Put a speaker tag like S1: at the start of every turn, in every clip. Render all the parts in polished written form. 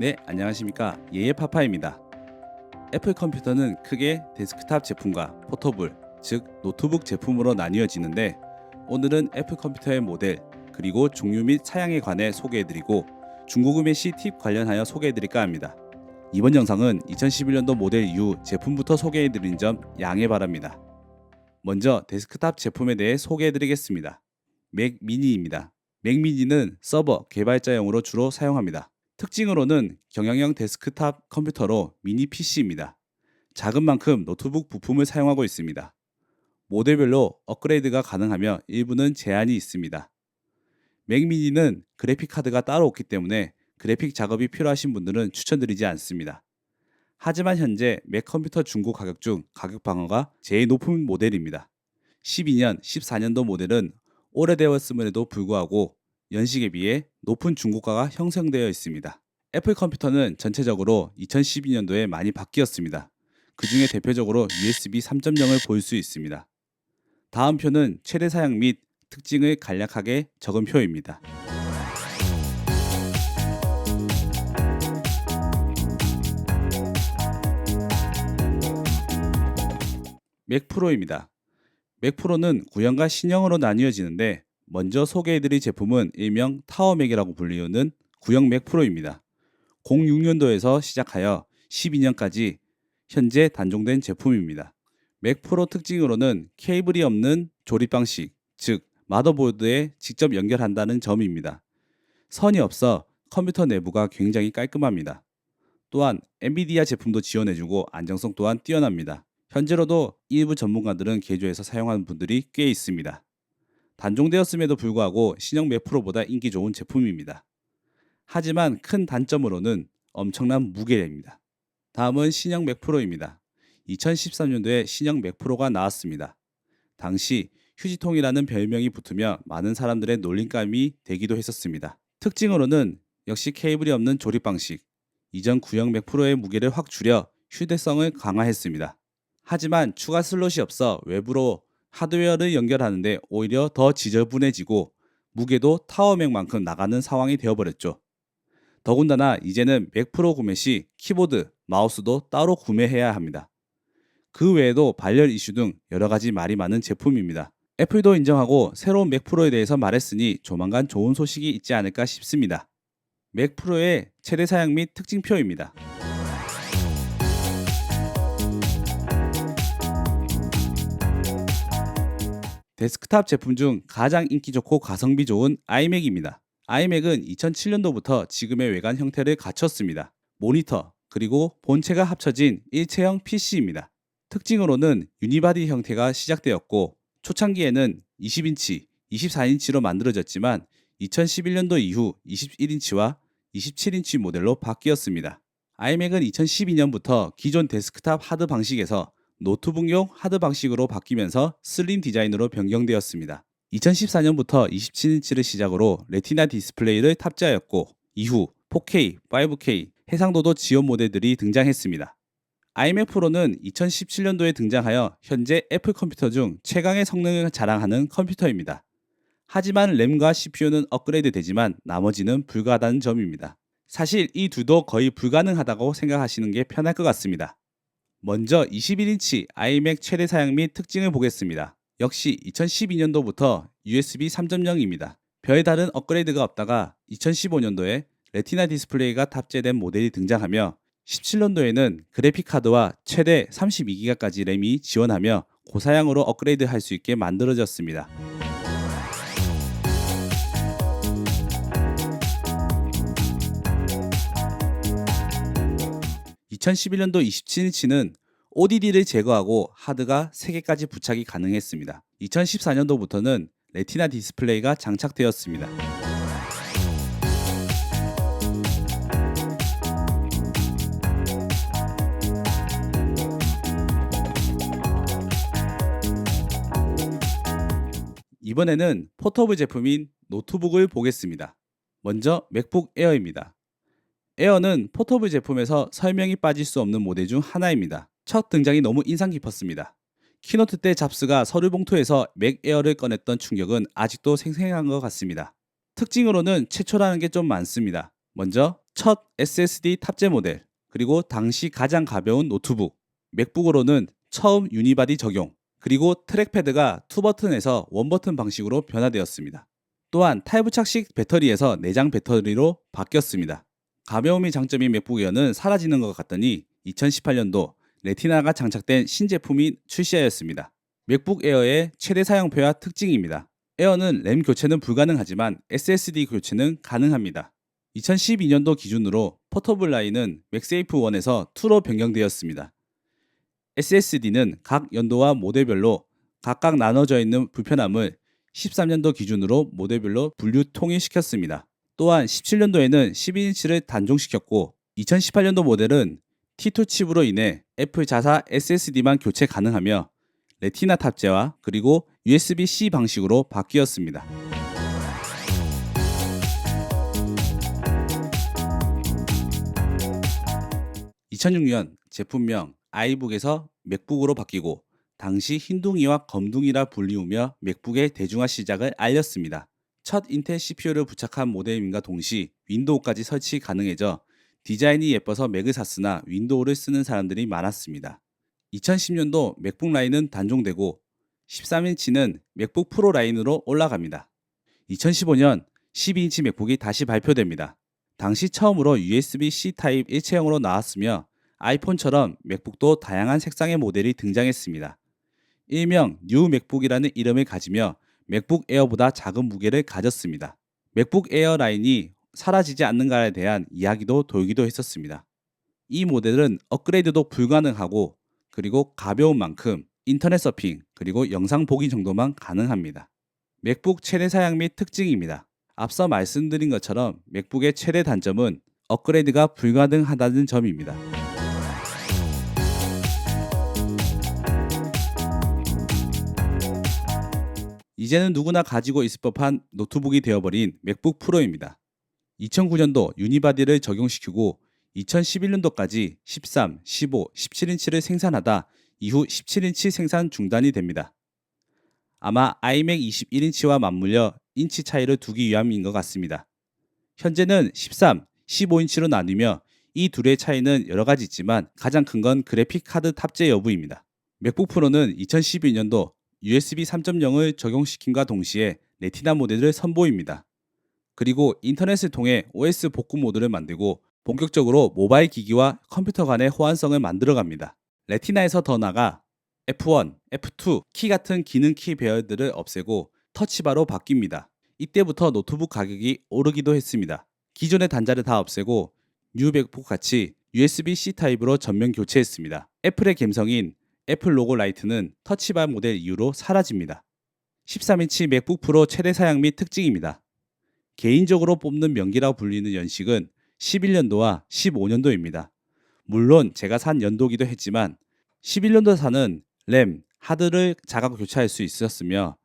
S1: 네, 안녕하십니까. 예예파파입니다. 애플 컴퓨터는 크게 데스크탑 제품과 포터블, 즉 노트북 제품으로 나뉘어지는데, 오늘은 애플 컴퓨터의 모델, 그리고 종류 및 사양에 관해 소개해드리고 중고구매 시 팁 관련하여 소개해드릴까 합니다. 이번 영상은 2011년도 모델 이후 제품부터 소개해드린 점 양해 바랍니다. 먼저 데스크탑 제품에 대해 소개해드리겠습니다. 맥 미니입니다. 맥 미니는 서버, 개발자용으로 주로 사용합니다. 특징으로는 경량형 데스크탑 컴퓨터로 미니 PC입니다. 작은 만큼 노트북 부품을 사용하고 있습니다. 모델별로 업그레이드가 가능하며 일부는 제한이 있습니다. 맥 미니는 그래픽 카드가 따로 없기 때문에 그래픽 작업이 필요하신 분들은 추천드리지 않습니다. 하지만 현재 맥 컴퓨터 중고 가격 중 가격 방어가 제일 높은 모델입니다. 12년, 14년도 모델은 오래되었음에도 불구하고 연식에 비해 높은 중고가가 형성되어 있습니다. 애플 컴퓨터는 전체적으로 2012년도에 많이 바뀌었습니다. 그 중에 대표적으로 USB 3.0을 볼 수 있습니다. 다음 표는 최대 사양 및 특징을 간략하게 적은 표입니다. 맥 프로입니다. 맥 프로는 구형과 신형으로 나뉘어지는데, 먼저 소개해드릴 제품은 일명 타워맥이라고 불리우는 구형 맥 프로입니다. 06년도에서 시작하여 12년까지 현재 단종된 제품입니다. 맥 프로 특징으로는 케이블이 없는 조립 방식, 즉 마더보드에 직접 연결한다는 점입니다. 선이 없어 컴퓨터 내부가 굉장히 깔끔합니다. 또한 엔비디아 제품도 지원해주고 안정성 또한 뛰어납니다. 현재로도 일부 전문가들은 개조해서 사용하는 분들이 꽤 있습니다. 단종되었음에도 불구하고 신형 맥 프로보다 인기 좋은 제품입니다. 하지만 큰 단점으로는 엄청난 무게입니다. 다음은 신형 맥 프로입니다. 2013년도에 신형 맥 프로가 나왔습니다. 당시 휴지통이라는 별명이 붙으며 많은 사람들의 놀림감이 되기도 했었습니다. 특징으로는 역시 케이블이 없는 조립 방식, 이전 구형 맥 프로의 무게를 확 줄여 휴대성을 강화했습니다. 하지만 추가 슬롯이 없어 외부로 하드웨어를 연결하는데 오히려 더 지저분해지고 무게도 타워맥만큼 나가는 상황이 되어버렸죠. 더군다나 이제는 맥 프로 구매 시 키보드, 마우스도 따로 구매해야 합니다. 그 외에도 발열 이슈 등 여러 가지 말이 많은 제품입니다. 애플도 인정하고 새로운 맥 프로에 대해서 말했으니 조만간 좋은 소식이 있지 않을까 싶습니다. 맥 프로의 최대 사양 및 특징표입니다. 데스크탑 제품 중 가장 인기 좋고 가성비 좋은 아이맥입니다. 아이맥은 2007년도부터 지금의 외관 형태를 갖췄습니다. 모니터, 그리고 본체가 합쳐진 일체형 PC입니다. 특징으로는 유니바디 형태가 시작되었고, 초창기에는 20인치, 24인치로 만들어졌지만 2011년도 이후 21인치와 27인치 모델로 바뀌었습니다. 아이맥은 2012년부터 기존 데스크탑 하드 방식에서 노트북용 하드 방식으로 바뀌면서 슬림 디자인으로 변경되었습니다. 2014년부터 27인치를 시작으로 레티나 디스플레이를 탑재하였고, 이후 4K, 5K, 해상도도 지원 모델들이 등장했습니다. 아이맥 프로는 2017년도에 등장하여 현재 애플 컴퓨터 중 최강의 성능을 자랑하는 컴퓨터입니다. 하지만 램과 CPU는 업그레이드 되지만 나머지는 불가하다는 점입니다. 사실 이 둘도 거의 불가능하다고 생각하시는 게 편할 것 같습니다. 먼저 21인치 아이맥 최대 사양 및 특징을 보겠습니다. 역시 2012년도부터 USB 3.0입니다. 별다른 업그레이드가 없다가 2015년도에 레티나 디스플레이가 탑재된 모델이 등장하며 17년도에는 그래픽카드와 최대 32기가까지 램이 지원하며 고사양으로 업그레이드 할 수 있게 만들어졌습니다. 2011년도 27인치는 ODD를 제거하고 하드가 3개까지 부착이 가능했습니다. 2014년도부터는 레티나 디스플레이가 장착되었습니다. 이번에는 포터블 제품인 노트북을 보겠습니다. 먼저 맥북 에어입니다. 에어는 포터블 제품에서 설명이 빠질 수 없는 모델 중 하나입니다. 첫 등장이 너무 인상 깊었습니다. 키노트 때 잡스가 서류 봉투에서 맥 에어를 꺼냈던 충격은 아직도 생생한 것 같습니다. 특징으로는 최초라는 게 좀 많습니다. 먼저 첫 SSD 탑재 모델, 그리고 당시 가장 가벼운 노트북, 맥북으로는 처음 유니바디 적용, 그리고 트랙패드가 2버튼에서 1버튼 방식으로 변화되었습니다. 또한 탈부착식 배터리에서 내장 배터리로 바뀌었습니다. 가벼움이 장점인 맥북 에어는 사라지는 것 같더니 2018년도 레티나가 장착된 신제품이 출시하였습니다. 맥북 에어의 최대 사용표와 특징입니다. 에어는 램 교체는 불가능하지만 SSD 교체는 가능합니다. 2012년도 기준으로 포터블 라인은 맥세이프 1에서 2로 변경되었습니다. SSD는 각 연도와 모델별로 각각 나눠져 있는 불편함을 13년도 기준으로 모델별로 분류 통일시켰습니다. 또한 17년도에는 12인치를 단종시켰고 2018년도 모델은 T2 칩으로 인해 애플 자사 SSD만 교체 가능하며 레티나 탑재와 그리고 USB-C 방식으로 바뀌었습니다. 2006년 제품명 아이북에서 맥북으로 바뀌고 당시 흰둥이와 검둥이라 불리우며 맥북의 대중화 시작을 알렸습니다. 첫 인텔 CPU를 부착한 모델임과 동시 윈도우까지 설치 가능해져 디자인이 예뻐서 맥을 샀으나 윈도우를 쓰는 사람들이 많았습니다. 2010년도 맥북 라인은 단종되고 13인치는 맥북 프로 라인으로 올라갑니다. 2015년 12인치 맥북이 다시 발표됩니다. 당시 처음으로 USB-C 타입 일체형으로 나왔으며 아이폰처럼 맥북도 다양한 색상의 모델이 등장했습니다. 일명 뉴 맥북이라는 이름을 가지며 맥북 에어보다 작은 무게를 가졌습니다. 맥북 에어 라인이 사라지지 않는가에 대한 이야기도 돌기도 했었습니다. 이 모델은 업그레이드도 불가능하고 그리고 가벼운 만큼 인터넷 서핑 그리고 영상 보기 정도만 가능합니다. 맥북 최대 사양 및 특징입니다. 앞서 말씀드린 것처럼 맥북의 최대 단점은 업그레이드가 불가능하다는 점입니다. 이제는 누구나 가지고 있을 법한 노트북이 되어버린 맥북 프로입니다. 2009년도 유니바디를 적용시키고 2011년도까지 13, 15, 17인치를 생산하다 이후 17인치 생산 중단이 됩니다. 아마 아이맥 21인치와 맞물려 인치 차이를 두기 위함인 것 같습니다. 현재는 13, 15인치로 나뉘며 이 둘의 차이는 여러 가지 있지만 가장 큰 건 그래픽 카드 탑재 여부입니다. 맥북 프로는 2012년도 USB 3.0을 적용시킴과 동시에 레티나 모델을 선보입니다. 그리고 인터넷을 통해 OS 복구 모드를 만들고 본격적으로 모바일 기기와 컴퓨터 간의 호환성을 만들어갑니다. 레티나에서 더 나아가 F1, F2 키 같은 기능 키 배열들을 없애고 터치바로 바뀝니다. 이때부터 노트북 가격이 오르기도 했습니다. 기존의 단자를 다 없애고 뉴 맥북 같이 USB-C 타입으로 전면 교체했습니다. 애플의 갬성인 애플 로고 라이트는 터치바 모델 이후로 사라집니다. 13인치 맥북 프로 최대 사양 및 특징입니다. 개인적으로 뽑는 명기라고 불리는 연식은 11년도와 15년도입니다. 물론 제가 산 연도기도 했지만 11년도사는 램, 하드를 자가 교체할 수 있었으며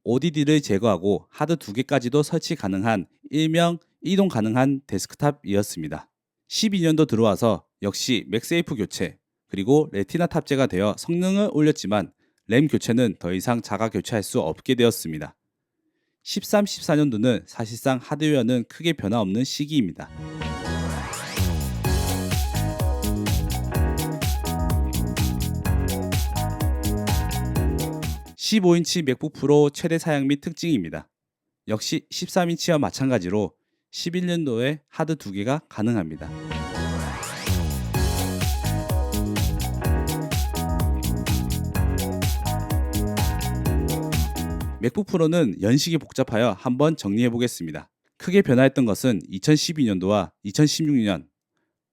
S1: ODD를 제거하고 하드 2개까지도 설치 가능한 일명 이동 가능한 데스크탑이었습니다. 12년도 들어와서 역시 맥세이프 교체 그리고 레티나 탑재가 되어 성능을 올렸지만 램 교체는 더 이상 자가 교체할 수 없게 되었습니다. 13, 14년도는 사실상 하드웨어는 크게 변화 없는 시기입니다. (15인치) 맥북 프로 최대 사양 및 특징입니다. 역시 13인치와 마찬가지로 11년도에 하드 2개가 가능합니다. 맥북 프로는 연식이 복잡하여 한번 정리해 보겠습니다. 크게 변화했던 것은 2012년도와 2016년.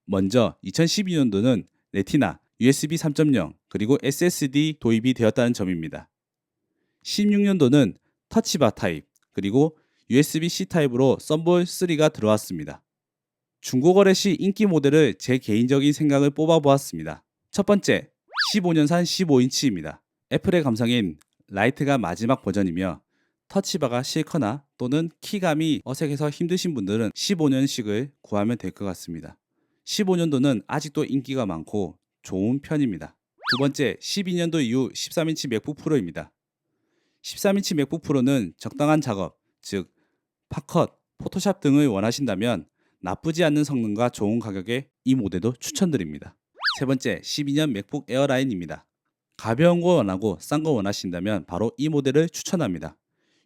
S1: 먼저 2012년도는 레티나, USB 3.0, 그리고 SSD 도입이 되었다는 점입니다. 16년도는 터치바 타입, 그리고 USB-C 타입으로 썬볼 3가 들어왔습니다. 중고거래 시 인기 모델을 제 개인적인 생각을 뽑아보았습니다. 첫 번째, 15년산 15인치입니다. 애플의 감성인 라이트가 마지막 버전이며 터치바가 싫거나 또는 키감이 어색해서 힘드신 분들은 15년식을 구하면 될 것 같습니다. 15년도는 아직도 인기가 많고 좋은 편입니다. 두 번째, 12년도 이후 13인치 맥북 프로입니다. 13인치 맥북 프로는 적당한 작업, 즉 팝컷, 포토샵 등을 원하신다면 나쁘지 않는 성능과 좋은 가격에 이 모델도 추천드립니다. 세 번째, 12년 맥북 에어라인입니다. 가벼운 거 원하고 싼 거 원하신다면 바로 이 모델을 추천합니다.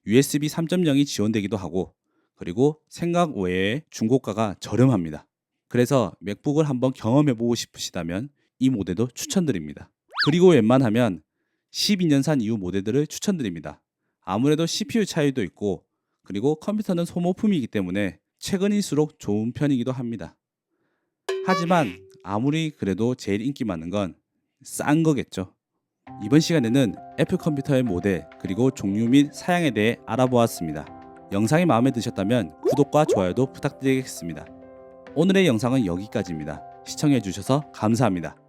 S1: USB 3.0이 지원되기도 하고, 그리고 생각 외에 중고가가 저렴합니다. 그래서 맥북을 한번 경험해보고 싶으시다면 이 모델도 추천드립니다. 그리고 웬만하면 12년산 이후 모델들을 추천드립니다. 아무래도 CPU 차이도 있고, 그리고 컴퓨터는 소모품이기 때문에 최근일수록 좋은 편이기도 합니다. 하지만 아무리 그래도 제일 인기 많은 건 싼 거겠죠. 이번 시간에는 애플 컴퓨터의 모델 그리고 종류 및 사양에 대해 알아보았습니다. 영상이 마음에 드셨다면 구독과 좋아요도 부탁드리겠습니다. 오늘의 영상은 여기까지입니다. 시청해주셔서 감사합니다.